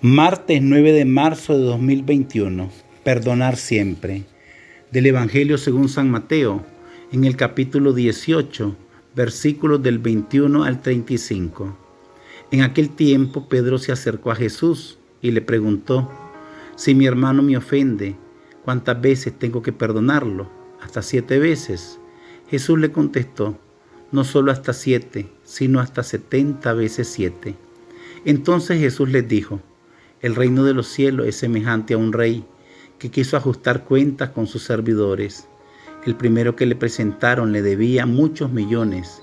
Martes 9 de marzo de 2021. Perdonar siempre. Del Evangelio según San Mateo, en el capítulo 18, versículos del 21 al 35. En aquel tiempo Pedro se acercó a Jesús y le preguntó: si mi hermano me ofende, ¿cuántas veces tengo que perdonarlo? ¿Hasta 7 veces? Jesús le contestó: no solo hasta 7, sino hasta 70 veces 7. Entonces Jesús les dijo: el reino de los cielos es semejante a un rey que quiso ajustar cuentas con sus servidores. El primero que le presentaron le debía muchos millones.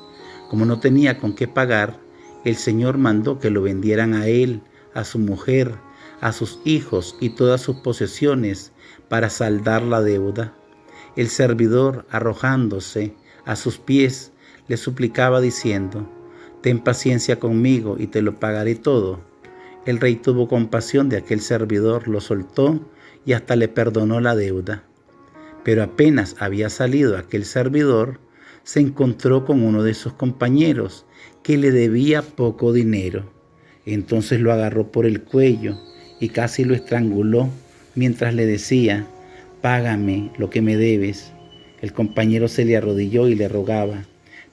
Como no tenía con qué pagar, el Señor mandó que lo vendieran a él, a su mujer, a sus hijos y todas sus posesiones para saldar la deuda. El servidor, arrojándose a sus pies, le suplicaba diciendo: ten paciencia conmigo y te lo pagaré todo. El rey tuvo compasión de aquel servidor, lo soltó y hasta le perdonó la deuda. Pero apenas había salido aquel servidor, se encontró con uno de sus compañeros que le debía poco dinero. Entonces lo agarró por el cuello y casi lo estranguló mientras le decía: págame lo que me debes. El compañero se le arrodilló y le rogaba: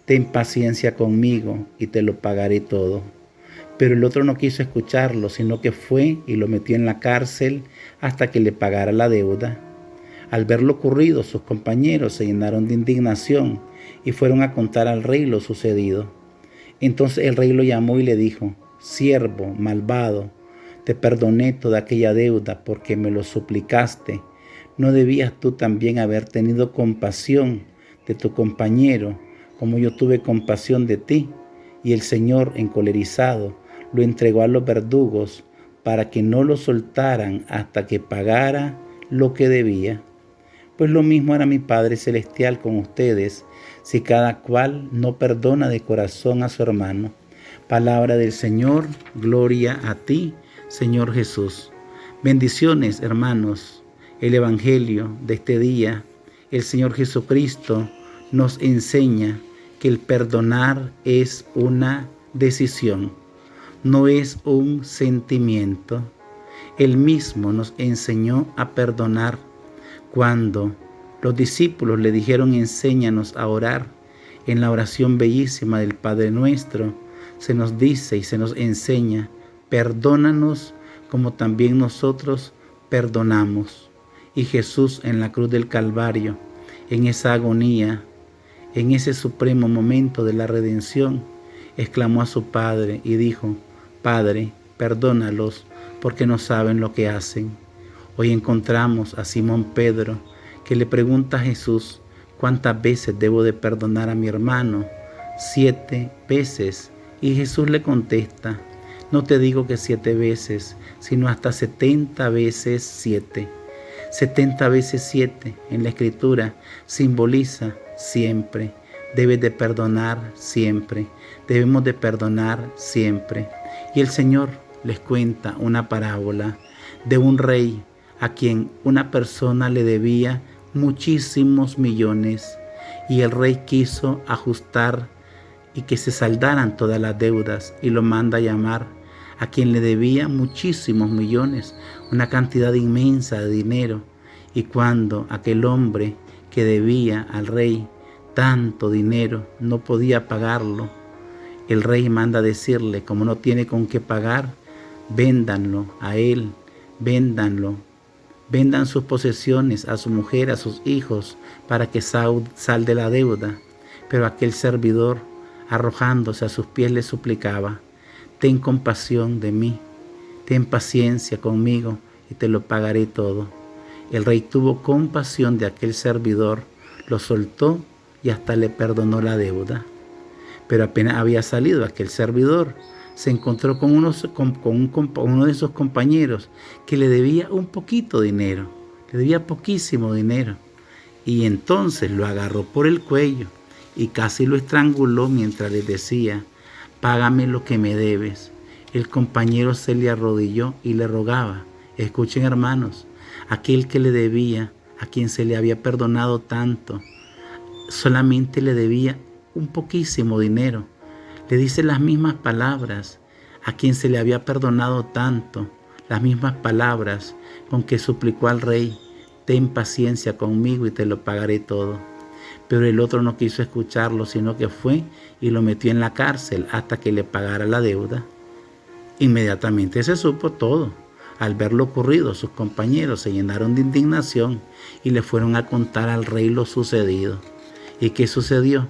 ten paciencia conmigo y te lo pagaré todo. Pero el otro no quiso escucharlo, sino que fue y lo metió en la cárcel hasta que le pagara la deuda. Al ver lo ocurrido, sus compañeros se llenaron de indignación y fueron a contar al rey lo sucedido. Entonces el rey lo llamó y le dijo: siervo malvado, te perdoné toda aquella deuda porque me lo suplicaste. ¿No debías tú también haber tenido compasión de tu compañero como yo tuve compasión de ti? Y el Señor, encolerizado, lo entregó a los verdugos para que no lo soltaran hasta que pagara lo que debía. Pues lo mismo hará mi Padre Celestial con ustedes, si cada cual no perdona de corazón a su hermano. Palabra del Señor, gloria a ti, Señor Jesús. Bendiciones, hermanos. El Evangelio de este día, el Señor Jesucristo nos enseña que el perdonar es una decisión, no es un sentimiento. Él mismo nos enseñó a perdonar cuando los discípulos le dijeron: enséñanos a orar. En la oración bellísima del Padre Nuestro se nos dice y se nos enseña: perdónanos como también nosotros perdonamos. Y Jesús en la cruz del Calvario, en esa agonía, en ese supremo momento de la redención, exclamó a su Padre y dijo: Padre, perdónalos porque no saben lo que hacen. Hoy encontramos a Simón Pedro que le pregunta a Jesús: ¿cuántas veces debo de perdonar a mi hermano? 7 veces. Y Jesús le contesta: no te digo que 7 veces, sino hasta 70 veces 7. 70 veces 7 en la Escritura simboliza siempre. Debes de perdonar siempre. Debemos de perdonar siempre. Y el Señor les cuenta una parábola de un rey a quien una persona le debía muchísimos millones. Y el rey quiso ajustar y que se saldaran todas las deudas y lo manda a llamar a quien le debía muchísimos millones, una cantidad inmensa de dinero. Y cuando aquel hombre que debía al rey tanto dinero no podía pagarlo, el rey manda a decirle: como no tiene con qué pagar, véndanlo a él, véndanlo, vendan sus posesiones, a su mujer, a sus hijos, para que salde la deuda. Pero aquel servidor, arrojándose a sus pies, le suplicaba: ten compasión de mí, ten paciencia conmigo y te lo pagaré todo. El rey tuvo compasión de aquel servidor, lo soltó y hasta le perdonó la deuda. Pero apenas había salido aquel servidor, se encontró con uno de sus compañeros que le debía un poquito de dinero, le debía poquísimo dinero. Y entonces lo agarró por el cuello y casi lo estranguló mientras le decía: págame lo que me debes. El compañero se le arrodilló y le rogaba. Escuchen, hermanos, aquel que le debía, a quien se le había perdonado tanto, solamente le debía un poquísimo dinero. Le dice las mismas palabras: a quien se le había perdonado tanto, las mismas palabras con que suplicó al rey: ten paciencia conmigo y te lo pagaré todo. Pero el otro no quiso escucharlo, sino que fue y lo metió en la cárcel hasta que le pagara la deuda. Inmediatamente se supo todo. Al ver lo ocurrido, sus compañeros se llenaron de indignación y le fueron a contar al rey lo sucedido. ¿Y qué sucedió?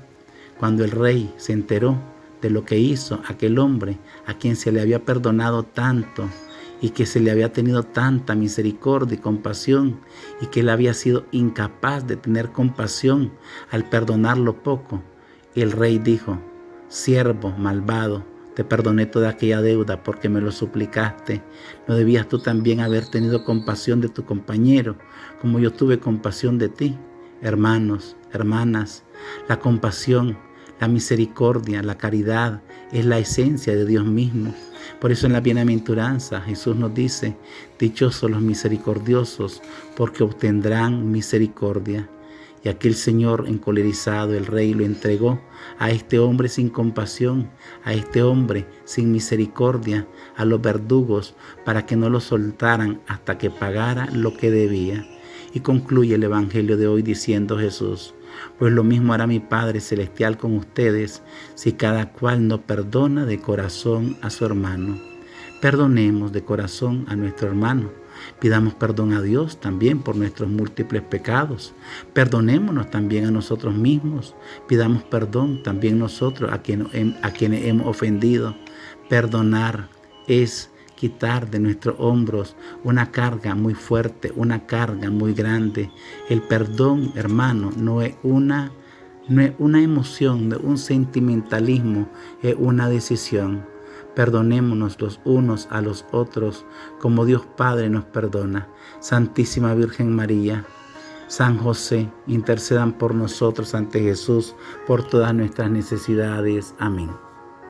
Cuando el rey se enteró de lo que hizo aquel hombre a quien se le había perdonado tanto y que se le había tenido tanta misericordia y compasión, y que él había sido incapaz de tener compasión al perdonarlo poco, el rey dijo: siervo malvado, te perdoné toda aquella deuda porque me lo suplicaste. ¿No debías tú también haber tenido compasión de tu compañero, como yo tuve compasión de ti? Hermanos, hermanas, la compasión, la misericordia, la caridad es la esencia de Dios mismo. Por eso en la bienaventuranza Jesús nos dice: dichosos los misericordiosos, porque obtendrán misericordia. Y aquel señor encolerizado, el rey lo entregó a este hombre sin compasión, a este hombre sin misericordia, a los verdugos, para que no lo soltaran hasta que pagara lo que debía. Y concluye el Evangelio de hoy diciendo Jesús: pues lo mismo hará mi Padre Celestial con ustedes, si cada cual no perdona de corazón a su hermano. Perdonemos de corazón a nuestro hermano. Pidamos perdón a Dios también por nuestros múltiples pecados. Perdonémonos también a nosotros mismos. Pidamos perdón también nosotros a quienes hemos ofendido. Perdonar es quitar de nuestros hombros una carga muy fuerte, una carga muy grande. El perdón, hermano, no es una emoción, no es un sentimentalismo, es una decisión. Perdonémonos los unos a los otros como Dios Padre nos perdona. Santísima Virgen María, San José, intercedan por nosotros ante Jesús por todas nuestras necesidades. Amén.